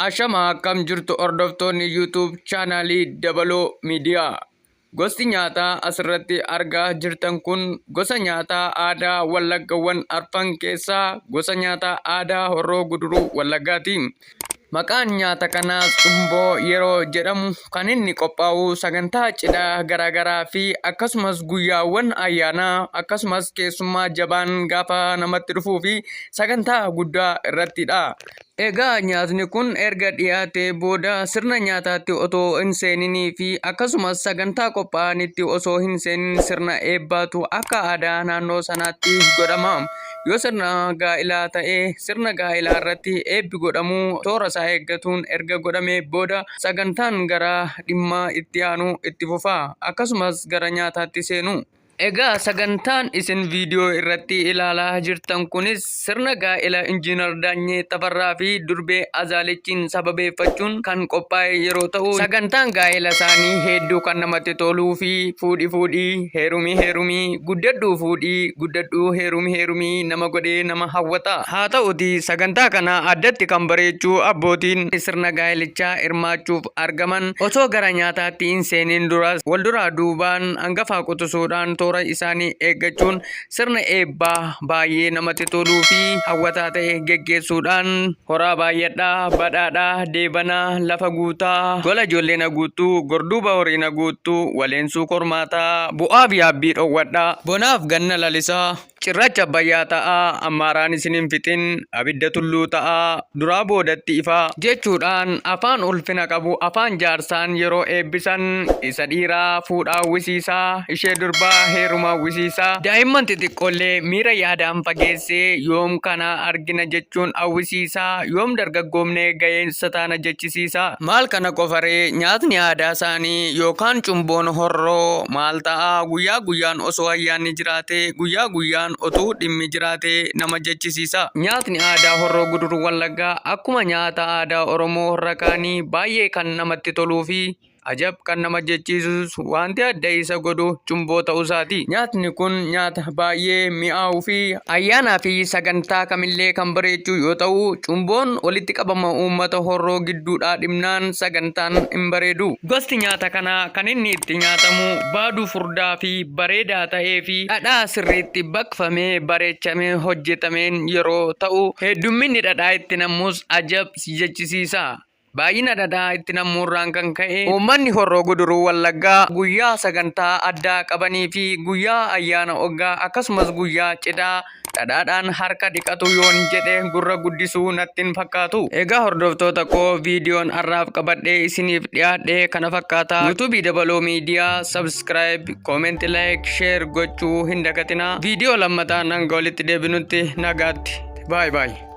Ashama akkam jirtu hordoftoonni YouTube chaanalii Dabaloo Miidiyaa. Gosti nyaataa asirratti argaa jirtan kun gosa nyaataa aadaa Wallaggaawwan arfan keessaa gosa nyaataa aadaa Horroo Guduruu Wallaggaati. Maqaan nyaata kanaas cumboo yeroo jedhamu kan inni qophaa'u sagantaa cidhaa garaagaraa fi akkasumas guyyaawwan ayyaanaa akkasumas keessummaa jabaan gaafa namatti dhufuu fi sagantaa guddaa irrattidha. Egaa nyaatni kun erga dhiyaatee booda sirna nyaataatti otoo hin seeninii fi akkasumas sagantaa qophaa'anitti osoo hin seenin sirna eebbaatu akka aadaa naannoo sanaatti godhama. Yoo sirna gaa'ilaa ta'ee sirna gaa'ilaa irratti eebbi godhamu toora isaa eeggatuun erga godhamee booda sagantaan gara dhimma itti aanu itti fufa akkasumas gara nyaataatti seenu. Egaa sagantaan isin viidiyoo irratti ilaalaa jirtan kunis sirna gaa'ela Injiinar Daanyee Tafarraa fi Durbee Azaalichiin sababeeffachuun kan qophaa'e yeroo ta'u, sagantaan gaa'ela isaanii hedduu kan namatti toluu fi fuudhii heerumii guddadhuu fuudhii guddadhuu heerumii nama godhee nama hawwata. Haa ta'uti sagantaa kana addatti kan bareechuu abbootiin sirna gaa'elichaa hirmaachuuf argaman otoo gara nyaataatti hin seenin duras wal duraa duubaan hangafa quxisuudhaan toora isaanii eeggachuun sirna eebbaa baay'ee namatti toluu fi hawwataa ta'e geggeessuudhaan horaa baay'adhaa, badhaadhaa, deebanaa, lafa guutaa, gola ijoollee na guuttuu, gorduuba horii na guuttuu, waleensuu kormaataa, bu'aa fi yaabbii dhoowwadhaa, bonaaf ganna lalisaa, cirracha bayyaa ta'aa, ammaaraan isin hin fixin, abidda tulluu ta'aa, duraa boodatti ifaa jechuudhaan afaan ulfina qabu afaan jaarsaan yeroo eebbisan isa dhiiraa fuudhaa hawwisiisaa, ishee durbaa heerumaa hawwisiisaa, daa'imman xixiqqoollee miira yaadaan fageessee yoom kana argina jechuun hawwisiisaa, yoom dargaggoomnee ga'eensa taana jechisiisaa. Maal kana qofaree nyaatni aadaa isaanii yookaan cumboon horroo maal ta'aa guyyaa guyyaan osoo ayyaanni jiraate guyyaa guyyaan otuu dhimmi jiraate nama jechisiisa. Nyaatni aadaa Horroo Guduruu Wallaggaa akkuma nyaata aadaa Oromoo warra kaanii baay'ee kan namatti toluu fi ajab kan nama jechiisus wanti adda isa godhu cumboo ta'uusaati. Nyaatni kun nyaata baay'ee mi'aawuu fi ayyaanaa fi sagantaa kamillee kan bareechuu yoo ta'u, cumboon walitti qabama uummata horroo gidduudhaa dhimnaan sagantaan hin bareedu. Gosti nyaata kanaa kan inni itti nyaatamu baaduu furdaa fi bareedaa ta'ee fi dhadhaa sirriitti baqfamee bareechamee hojjetameen yeroo ta'u, heddumminni dhadhaa itti namus ajab jechisiisa. Baay'ina dhadhaa itti namuurraan kan ka'e uummanni Horroo Guduruu Wallaggaa guyyaa sagantaa addaa qabanii fi guyyaa ayyaana waggaa akkasumas guyyaa cidhaa dhadhaadhaan harka dhiqatu yoon jedhe gurra guddisuu natti hin fakkaatu. Egaa hordoftoota koo viidiyoon har'aaf qabadhee isiniif dhiyaadhe kana fakkaata. YouTube Dabaloo Miidiyaa subscribe, comment, like, share gochuu hin dagatinaa. Viidiyoo lammataan hanga walitti deebinutti nagaatti. Bye bye.